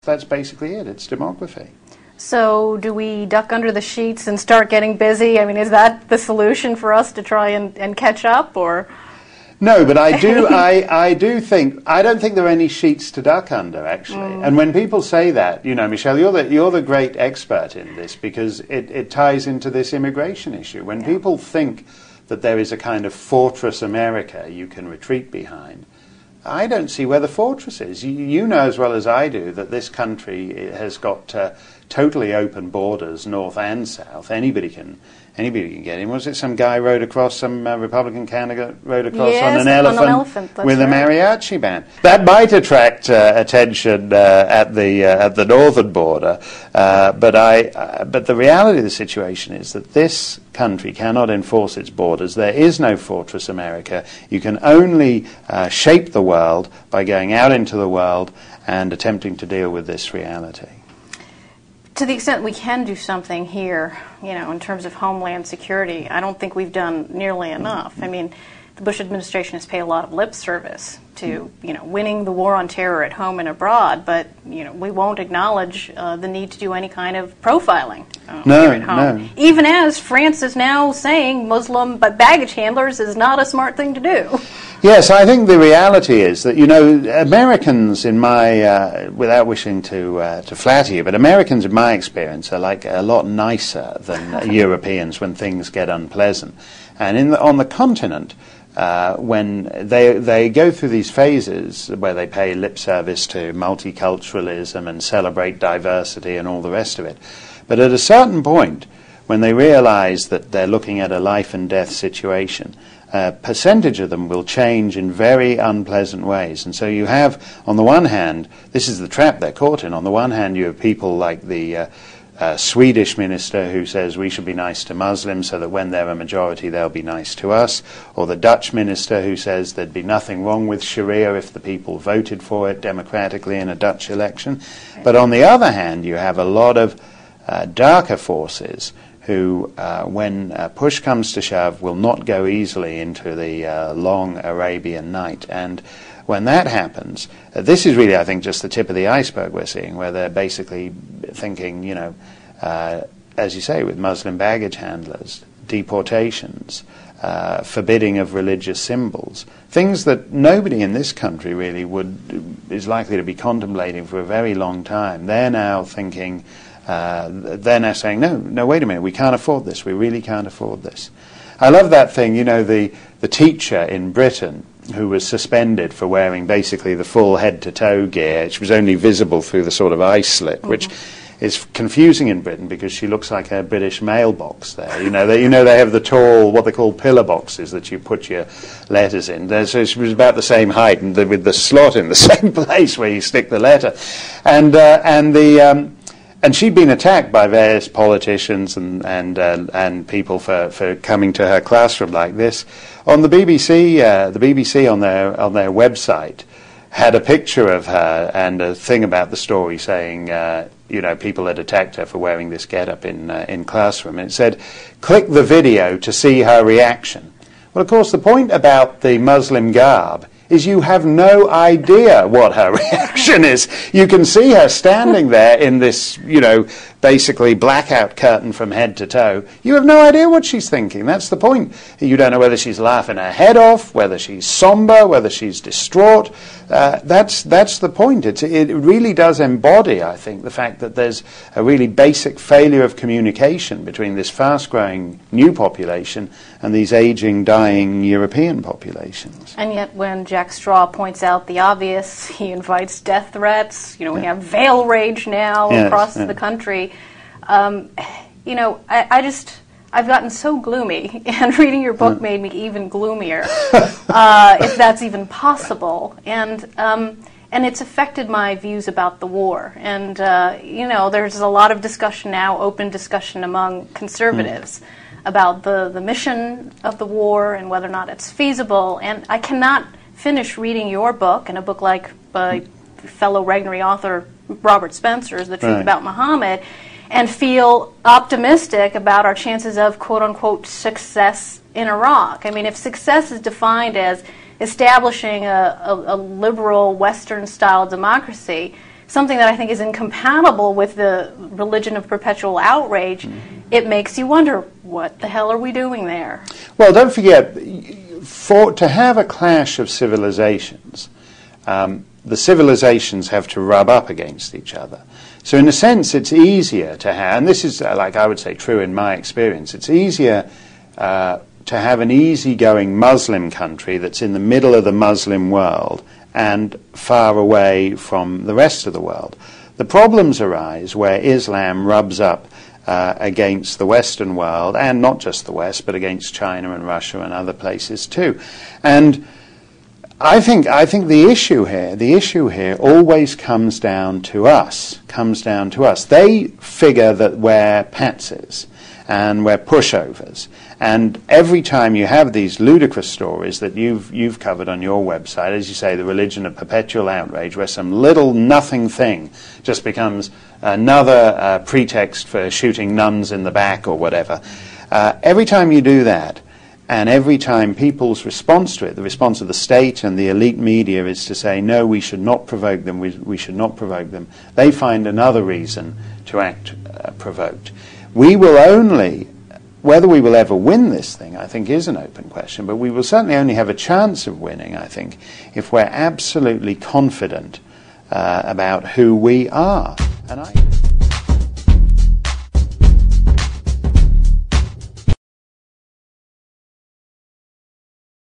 That's basically it. It's demography. So do we duck under the sheets and start getting busy? I mean, is that the solution for us to try and catch up, or? No, but I do. I do think. I don't think there are any sheets to duck under, actually. And when people say that, you know, Michelle, you're the great expert in this, because it ties into this immigration issue. When people think that there is a kind of fortress America you can retreat behind, I don't see where the fortress is. You know as well as I do that this country has got totally open borders, north and south. Anybody can get in. Was it some guy rode across, some Republican candidate rode across on an elephant with a mariachi band? That might attract attention at the northern border, but the reality of the situation is that this country cannot enforce its borders. There is no fortress America. You can only shape the world by going out into the world and attempting to deal with this reality. To the extent we can do something here, you know, in terms of homeland security, I don't think we've done nearly enough. I mean, the Bush administration has paid a lot of lip service to, you know, winning the war on terror at home and abroad, but, you know, we won't acknowledge the need to do any kind of profiling here at home. No. Even as France is now saying Muslim baggage handlers is not a smart thing to do. Yes, I think the reality is that, you know, Americans, in my, without wishing to flatter you, but Americans, in my experience, are like a lot nicer than Europeans when things get unpleasant. And on the continent, when they go through these phases where they pay lip service to multiculturalism and celebrate diversity and all the rest of it, but at a certain point, when they realize that they're looking at a life and death situation, a percentage of them will change in very unpleasant ways. And so you have, on the one hand, this is the trap they're caught in. On the one hand, you have people like the Swedish minister who says we should be nice to Muslims so that when they're a majority they'll be nice to us, or the Dutch minister who says there'd be nothing wrong with Sharia if the people voted for it democratically in a Dutch election. But on the other hand, you have a lot of darker forces who, when push comes to shove, will not go easily into the long Arabian night. And when that happens, this is really, I think, just the tip of the iceberg we're seeing, where they're basically thinking, you know, as you say, with Muslim baggage handlers, deportations, forbidding of religious symbols, things that nobody in this country really is likely to be contemplating for a very long time. They're now thinking, they're now saying, no, wait a minute, we can't afford this. We really can't afford this. I love that thing, you know, the teacher in Britain who was suspended for wearing basically the full head-to-toe gear, which was only visible through the sort of eye slit, which is confusing in Britain because she looks like a British mailbox there. You know, they have the tall, what they call pillar boxes that you put your letters in. So she was about the same height, and with the slot in the same place where you stick the letter. And she'd been attacked by various politicians and people for coming to her classroom like this. On the BBC on their website had a picture of her and a thing about the story saying, you know, people had attacked her for wearing this get-up in classroom. And it said, click the video to see her reaction. Well, of course, the point about the Muslim garb is you have no idea what her reaction is. You can see her standing there in this, you know, basically blackout curtain from head to toe. You have no idea what she's thinking. That's the point. You don't know whether she's laughing her head off, whether she's somber, whether she's distraught. That's the point. It really does embody, I think, the fact that there's a really basic failure of communication between this fast-growing new population and these aging, dying European populations. And yet when Jack Straw points out the obvious, he invites death threats. You know, we have veil rage now across the country. You know, I've gotten so gloomy, and reading your book made me even gloomier, if that's even possible. And it's affected my views about the war. And, you know, there's a lot of discussion now, open discussion among conservatives about the mission of the war and whether or not it's feasible. And I cannot finish reading your book, and a book like by fellow Regnery author Robert Spencer's The Truth About Muhammad, and feel optimistic about our chances of quote-unquote success in Iraq. I mean, if success is defined as establishing a liberal Western-style democracy, something that I think is incompatible with the religion of perpetual outrage, it makes you wonder, what the hell are we doing there? Well, don't forget, to have a clash of civilizations, the civilizations have to rub up against each other. So in a sense, it's easier to have, and this is, like I would say, true in my experience, it's easier to have an easygoing Muslim country that's in the middle of the Muslim world and far away from the rest of the world. The problems arise where Islam rubs up against the Western world, and not just the West, but against China and Russia and other places too. And I think the issue here always comes down to us. They figure that we're patsies and we're pushovers. And every time you have these ludicrous stories that you've covered on your website, as you say, the religion of perpetual outrage, where some little nothing thing just becomes another pretext for shooting nuns in the back or whatever. Every time you do that, and every time people's response to it, the response of the state and the elite media, is to say, no, we should not provoke them, we should not provoke them, they find another reason to act provoked. We will only, whether we will ever win this thing, I think, is an open question, but we will certainly only have a chance of winning, I think, if we're absolutely confident about who we are. And